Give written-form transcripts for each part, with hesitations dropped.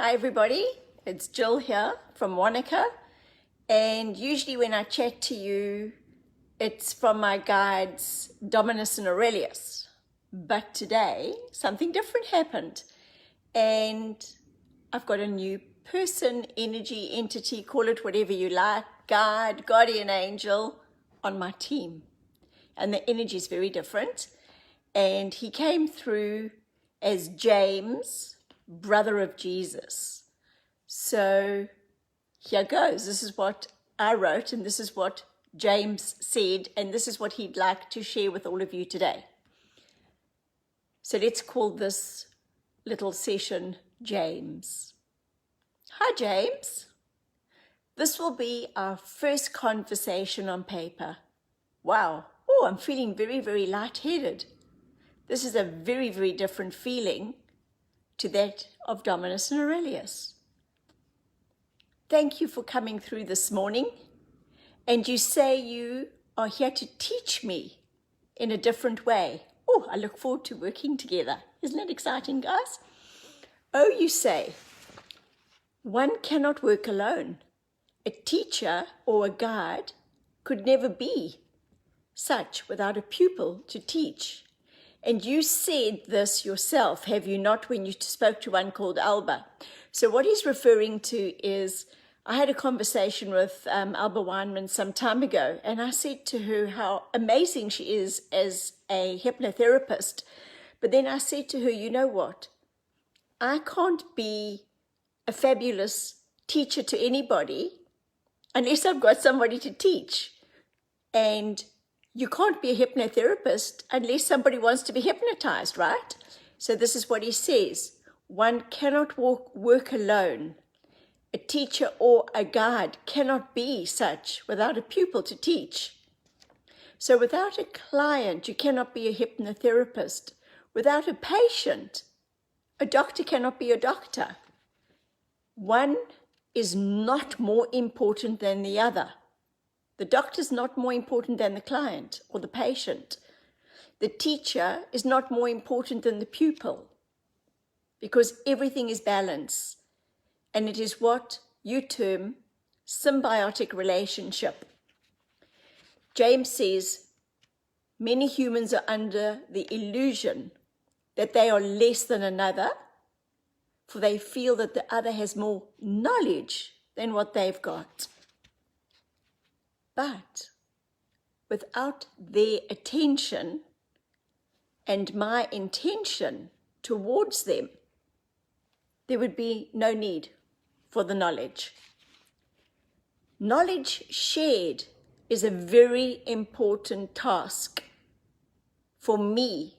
Hi everybody, it's Jill here from Wanaka, and usually when I chat to you it's from my guides Dominus and Aurelius, but today something different happened and I've got a new person, energy, entity, call it whatever you like, guide, guardian angel on my team, and the energy is very different. And he came through as James, brother of Jesus. So here goes. This is what I wrote, and this is what James said, and this is what he'd like to share with all of you today. So let's call this little session James. Hi, James. This will be our first conversation on paper. Wow. Oh, I'm feeling very, very lightheaded. This is a very, very different feeling to that of Dominus and Aurelius. Thank you for coming through this morning. And you say you are here to teach me in a different way. Oh, I look forward to working together. Isn't that exciting, guys? Oh, you say, one cannot work alone. A teacher or a guide could never be such without a pupil to teach. And you said this yourself, have you not, when you spoke to one called Alba? So what he's referring to is, I had a conversation with Alba Weinman some time ago, and I said to her how amazing she is as a hypnotherapist. But then I said to her, you know what? I can't be a fabulous teacher to anybody unless I've got somebody to teach. And you can't be a hypnotherapist unless somebody wants to be hypnotized, right? So this is what he says. One cannot work alone. A teacher or a guide cannot be such without a pupil to teach. So without a client, you cannot be a hypnotherapist. Without a patient, a doctor cannot be a doctor. One is not more important than the other. The doctor's not more important than the client or the patient. The teacher is not more important than the pupil, because everything is balance. And it is what you term symbiotic relationship. James says, many humans are under the illusion that they are less than another, for they feel that the other has more knowledge than what they've got. But without their attention and my intention towards them, there would be no need for the knowledge. Knowledge shared is a very important task for me,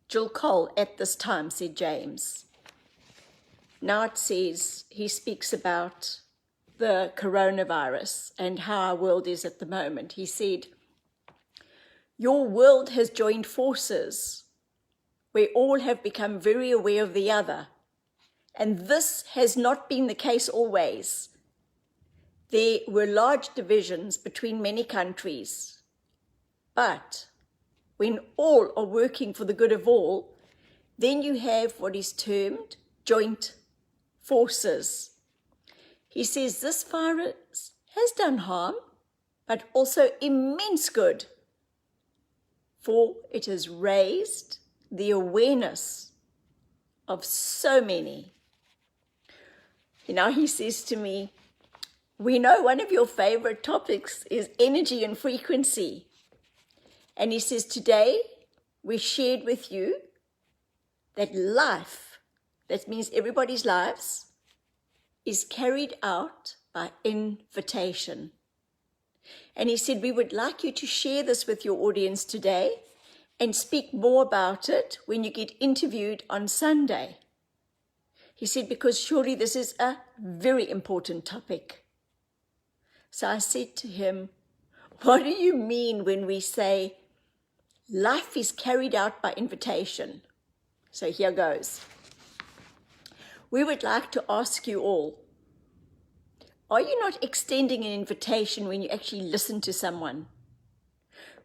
Jill Cole, at this time, said James. Now it says, he speaks about the coronavirus and how our world is at the moment. He said, your world has joined forces where all have become very aware of the other. And this has not been the case always. There were large divisions between many countries. But when all are working for the good of all, then you have what is termed joint forces. He says this virus has done harm, but also immense good, for it has raised the awareness of so many. Now he says to me, we know one of your favorite topics is energy and frequency. And he says, today we shared with you that life, that means everybody's lives, is carried out by invitation. And he said, we would like you to share this with your audience today and speak more about it when you get interviewed on Sunday. He said, because surely this is a very important topic. So I said to him, what do you mean when we say life is carried out by invitation? So here goes. We would like to ask you all, are you not extending an invitation when you actually listen to someone?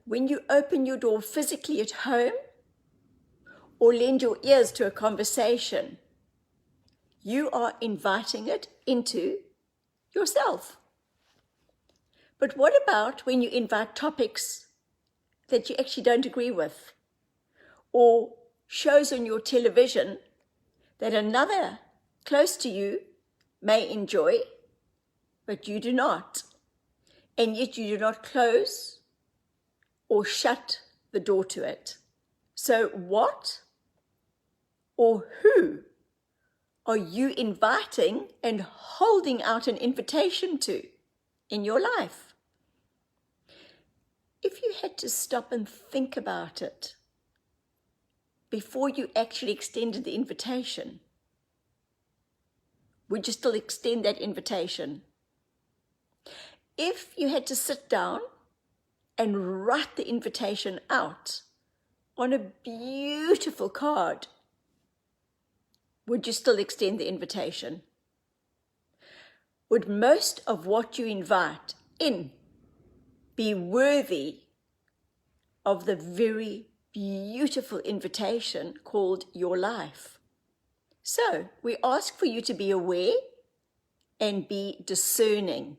When you open your door physically at home or lend your ears to a conversation? You are inviting it into yourself. But what about when you invite topics that you actually don't agree with, or shows on your television that another close to you may enjoy, but you do not, and yet you do not close or shut the door to it? So what or who are you inviting and holding out an invitation to in your life? If you had to stop and think about it before you actually extended the invitation, would you still extend that invitation? If you had to sit down and write the invitation out on a beautiful card, would you still extend the invitation? Would most of what you invite in be worthy of the very beautiful invitation called your life? So we ask for you to be aware and be discerning.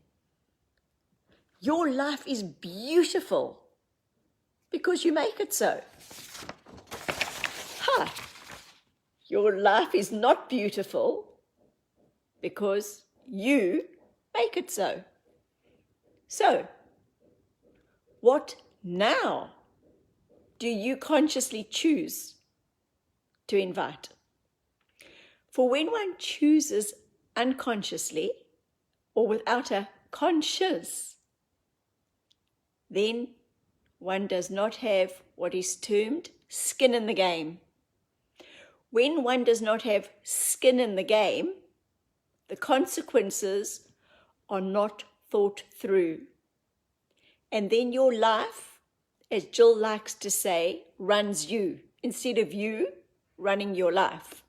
Your life is beautiful because you make it so. Your life is not beautiful because you make it so. So, what now do you consciously choose to invite? For when one chooses unconsciously or without a conscious, then one does not have what is termed skin in the game. When one does not have skin in the game, the consequences are not thought through. And then your life, as Jill likes to say, runs you instead of you running your life.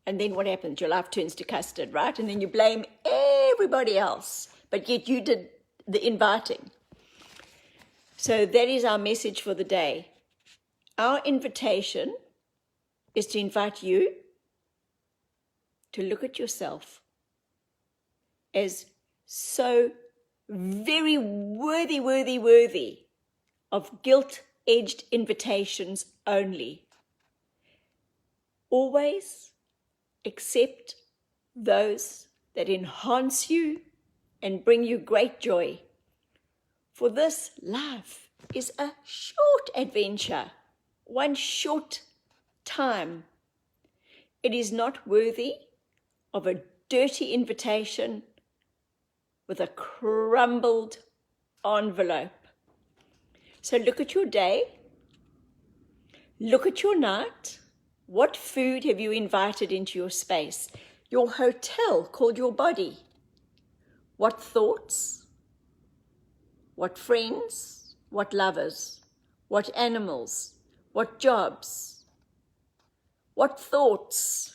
And then what happens? Your life turns to custard, right? And then you blame everybody else, but yet you did the inviting. So that is our message for the day. Our invitation is to invite you to look at yourself as so very worthy of guilt-edged invitations only. Always accept those that enhance you and bring you great joy. For this life is a short adventure, one short time. It is not worthy of a dirty invitation with a crumbled envelope. So look at your day, look at your night. What food have you invited into your space? Your hotel called your body. What thoughts? What friends? What lovers? What animals? What jobs? What thoughts?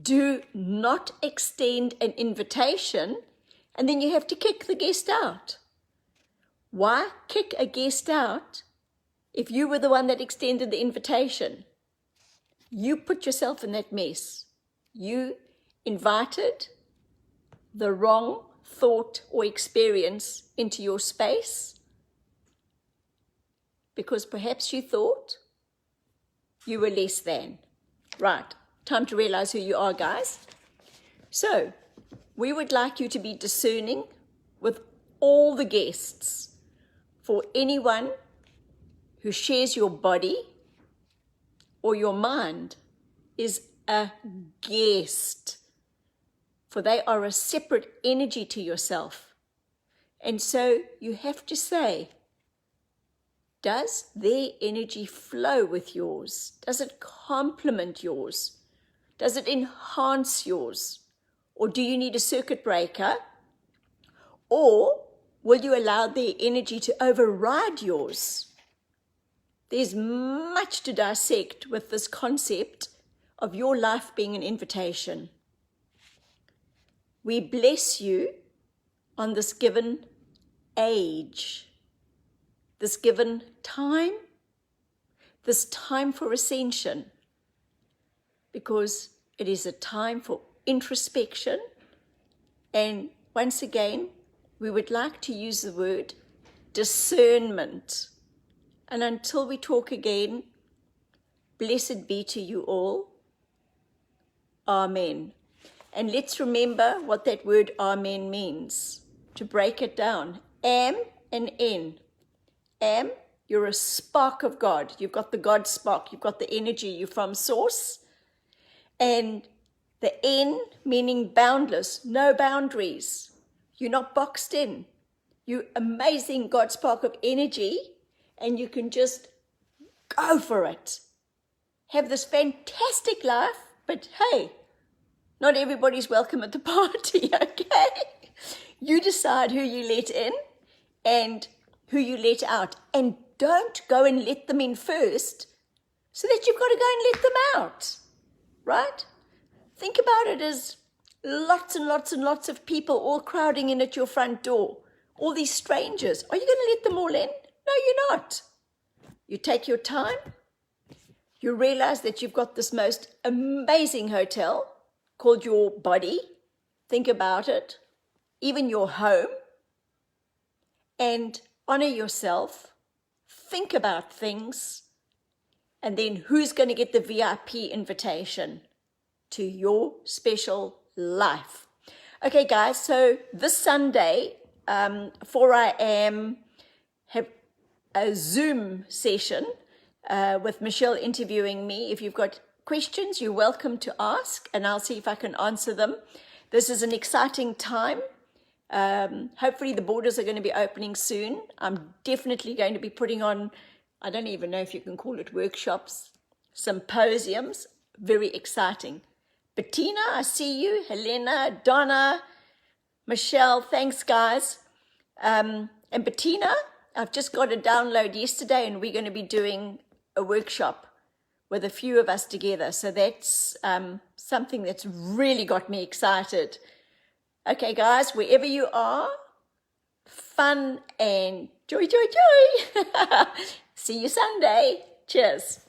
Do not extend an invitation and then you have to kick the guest out. Why kick a guest out if you were the one that extended the invitation? You put yourself in that mess. You invited the wrong thought or experience into your space because perhaps you thought you were less than. Right, time to realize who you are, guys. So, we would like you to be discerning with all the guests. For anyone who shares your body or your mind is a guest, for they are a separate energy to yourself. And so you have to say, does their energy flow with yours? Does it complement yours? Does it enhance yours? Or do you need a circuit breaker? Or will you allow their energy to override yours? There's much to dissect with this concept of your life being an invitation. We bless you on this given age, this given time, this time for ascension, because It is a time for introspection. And once again, we would like to use the word discernment. And until we talk again, blessed be to you all. Amen. And let's remember what that word amen means. To break it down, am and en. Am, you're a spark of God. You've got the God spark. You've got the energy. You're from source. And the en, meaning boundless, no boundaries. You're not boxed in. You're amazing God spark of energy, and you can just go for it. Have this fantastic life, but hey, not everybody's welcome at the party, okay? You decide who you let in and who you let out. And don't go and let them in first so that you've got to go and let them out, right? Think about it as lots and lots and lots of people all crowding in at your front door. All these strangers. Are you going to let them all in? No, you're not. You take your time. You realize that you've got this most amazing hotel called your body. Think about it. Even your home. And honor yourself. Think about things. And then who's going to get the VIP invitation to your special life? Okay, guys, so this Sunday, 4 a.m., have a Zoom session with Michelle interviewing me. If you've got questions, you're welcome to ask, and I'll see if I can answer them. This is an exciting time. Hopefully the borders are going to be opening soon. I'm definitely going to be putting on, I don't even know if you can call it workshops, symposiums. Very exciting. Bettina, I see you. Helena, Donna, Michelle, thanks, guys. And Bettina, I've just got a download yesterday, and we're going to be doing a workshop with a few of us together. So that's something that's really got me excited. Okay, guys, wherever you are, fun and joy, joy, joy. See you Sunday. Cheers.